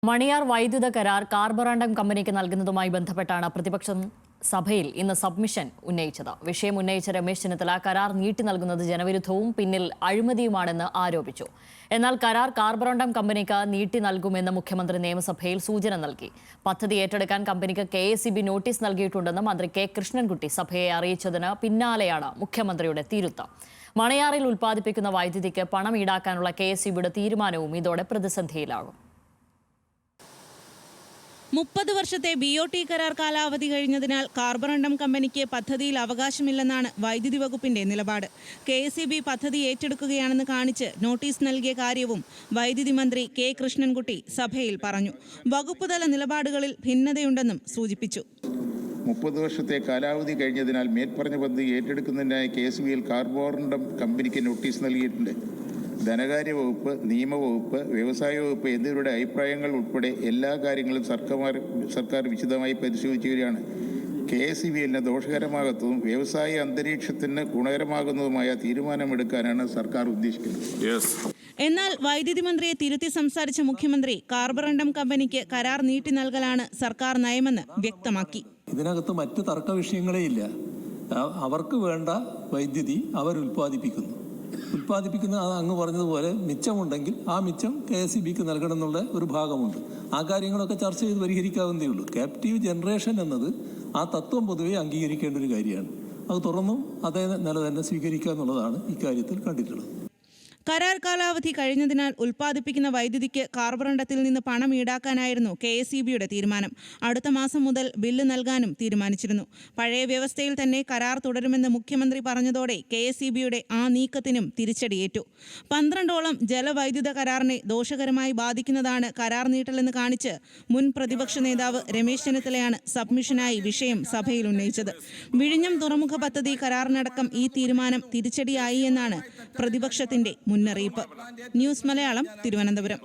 മണിയാർ വൈദ്യുത കരാർ കാർബറാണ്ടം കമ്പനിക്ക് നൽകുന്നതുമായി ബന്ധപ്പെട്ടാണ് പ്രതിപക്ഷം സഭയിൽ ഇന്ന് സബ്മിഷൻ ഉന്നയിച്ചത്. വിഷയം ഉന്നയിച്ച രമേശ് ചെന്നിത്തല കരാർ നീട്ടി നൽകുന്നത് ജനവിരുദ്ധവും പിന്നിൽ അഴിമതിയുമാണെന്ന് ആരോപിച്ചു. എന്നാൽ കരാർ കാർബറാണ്ടം കമ്പനിക്ക് നീട്ടി നൽകുമെന്ന് മുഖ്യമന്ത്രി നിയമസഭയിൽ സൂചന നൽകി. പദ്ധതി ഏറ്റെടുക്കാൻ കമ്പനിക്ക് KSEB നോട്ടീസ് നൽകിയിട്ടുണ്ടെന്ന് മന്ത്രി K. കൃഷ്ണൻകുട്ടി സഭയെ അറിയിച്ചതിന് പിന്നാലെയാണ് മുഖ്യമന്ത്രിയുടെ തിരുത്ത്. മണിയാറിൽ ഉൽപ്പാദിപ്പിക്കുന്ന വൈദ്യുതിക്ക് പണം ഈടാക്കാനുള്ള KSEBയുടെ തീരുമാനവും ഇതോടെ പ്രതിസന്ധിയിലാകും. 30 വർഷത്തെ BOT കരാർ കാലാവധി കഴിഞ്ഞതിനാൽ കാർബറാണ്ടം കമ്പനിക്ക് പദ്ധതിയിൽ അവകാശമില്ലെന്നാണ് വൈദ്യുതി വകുപ്പിന്റെ നിലപാട്. KSEB പദ്ധതി ഏറ്റെടുക്കുകയാണെന്ന് കാണിച്ച് നോട്ടീസ് നൽകിയ കാര്യവും വൈദ്യുതി മന്ത്രി K. കൃഷ്ണൻകുട്ടി സഭയിൽ പറഞ്ഞു. വകുപ്പുതല നിലപാടുകളിൽ ഭിന്നതയുണ്ടെന്നും സൂചിപ്പിച്ചു. 30 വർഷത്തെ കാലാവധി കഴിഞ്ഞതിനാൽ മേൽപ്പറഞ്ഞ പദ്ധതി ഏറ്റെടുക്കുന്നതിനായി KSEBയിൽ കാർബറാണ്ടം കമ്പനിക്ക് നോട്ടീസ് നൽകിയിട്ടുണ്ട്. ധനകാര്യ വകുപ്പ്, നിയമവകുപ്പ്, വ്യവസായ വകുപ്പ് എന്നിവരുടെ അഭിപ്രായങ്ങൾ ഉൾപ്പെടെ എല്ലാ കാര്യങ്ങളും സർക്കാർ വിശദമായി പരിശോധിച്ചു വരികയാണ്. KSEBിന് ദോഷകരമാകത്തതും വ്യവസായ അന്തരീക്ഷത്തിന് ഗുണകരമാകുന്നതുമായ തീരുമാനമെടുക്കാനാണ് സർക്കാർ ഉദ്ദേശിക്കുന്നത്. എന്നാൽ വൈദ്യുതി മന്ത്രിയെ തിരുത്തി സംസാരിച്ച മുഖ്യമന്ത്രി കാർബറാണ്ടം കമ്പനിക്ക് കരാർ നീട്ടി നൽകലാണ് സർക്കാർ നയമെന്ന് വ്യക്തമാക്കി. ഇതിനകത്ത് മറ്റ് തർക്ക വിഷയങ്ങളേ ഇല്ല. അവർക്ക് വേണ്ട വൈദ്യുതി അവർ ഉൽപ്പാദിപ്പിക്കുന്ന അങ്ങ് പറഞ്ഞതുപോലെ മിച്ചമുണ്ടെങ്കിൽ ആ മിച്ചം KSEBക്ക് നൽകണം എന്നുള്ള ഒരു ഭാഗമുണ്ട്. ആ കാര്യങ്ങളൊക്കെ ചർച്ച ചെയ്ത് പരിഹരിക്കാവുന്നതേ ഉള്ളൂ. ക്യാപ്റ്റീവ് ജനറേഷൻ എന്നത് ആ തത്വം പൊതുവെ അംഗീകരിക്കേണ്ട ഒരു കാര്യമാണ്. അത് തുറന്നും അതേ നില തന്നെ സ്വീകരിക്കുക എന്നുള്ളതാണ് ഇക്കാര്യത്തിൽ കണ്ടിട്ടുള്ളത്. കരാർ കാലാവധി കഴിഞ്ഞതിനാൽ ഉൽപ്പാദിപ്പിക്കുന്ന വൈദ്യുതിക്ക് കാർബറാണ്ടത്തിൽ നിന്ന് പണം ഈടാക്കാനായിരുന്നു KSEBയുടെ തീരുമാനം. അടുത്ത മാസം മുതൽ ബില്ല് നൽകാനും തീരുമാനിച്ചിരുന്നു. പഴയ വ്യവസ്ഥയിൽ തന്നെ കരാർ തുടരുമെന്ന് മുഖ്യമന്ത്രി പറഞ്ഞതോടെ KSEBയുടെ ആ നീക്കത്തിനും തിരിച്ചടിയേറ്റു. 12ഓളം ജലവൈദ്യുത കരാറിനെ ദോഷകരമായി ബാധിക്കുന്നതാണ് കരാർ നീട്ടലെന്ന് കാണിച്ച് മുൻ പ്രതിപക്ഷ നേതാവ് രമേശ് ചെന്നിത്തലയാണ് സബ്മിഷനായി വിഷയം സഭയിൽ ഉന്നയിച്ചത്. വിഴിഞ്ഞം തുറമുഖ പദ്ധതി കരാറിനടക്കം ഈ തീരുമാനം തിരിച്ചടിയായി എന്നാണ് പ്രതിപക്ഷത്തിന്റെ മുന്നറിയിപ്പ്. ന്യൂസ് മലയാളം, തിരുവനന്തപുരം.